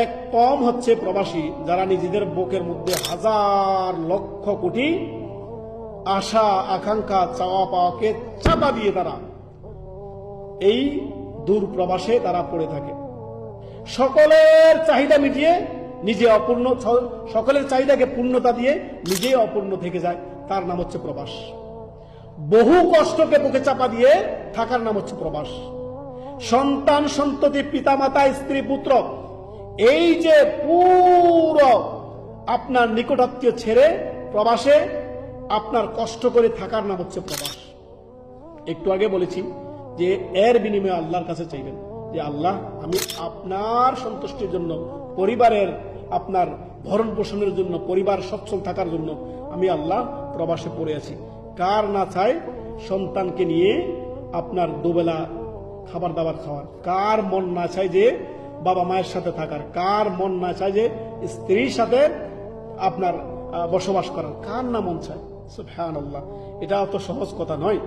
এক কম হচ্ছে প্রবাসী, যারা নিজেদের বুকের মধ্যে হাজার লক্ষ কোটি আশা আকাঙ্ক্ষা চাওয়া পাওয়াকে চাপা দিয়ে তারা এই দূর প্রবাসে তারা পড়ে থাকে। সকলের চাহিদা মিটিয়ে নিজে অপূর্ণ, সকলের চাহিদাকে পূর্ণতা দিয়ে নিজেই অপূর্ণ থেকে যায়, তার নাম হচ্ছে প্রবাস। বহু কষ্টকে বুকে চাপা দিয়ে থাকার নাম হচ্ছে প্রবাস। সন্তান সন্ততি পিতামাতা স্ত্রী পুত্র এই যে পুরো আপনার নিকটাত্মীয় ছেড়ে প্রবাসে আপনার কষ্ট করে থাকার নাম হচ্ছে প্রবাস। একটু আগে বলেছি যে এর বিনিময়ে আল্লাহর কাছে চাইবেন যে আল্লাহ, আমি আপনার সন্তুষ্টির জন্য, পরিবারের আপনার ভরণ পোষণের জন্য, পরিবার সচ্ছল থাকার জন্য আমি আল্লাহ প্রবাসে পড়ে আছি। কার না চায় সন্তানকে নিয়ে আপনার দুবেলা খাবার দাবার খাওয়ার? কার মন না চায় যে বাবা মায়ের সাথে থাকার? কার মন না চায় যে স্ত্রীর সাথে আপনার বসবাস করার? কার না মন চায়? সুবহানাল্লাহ, এটা অত সহজ কথা নয়।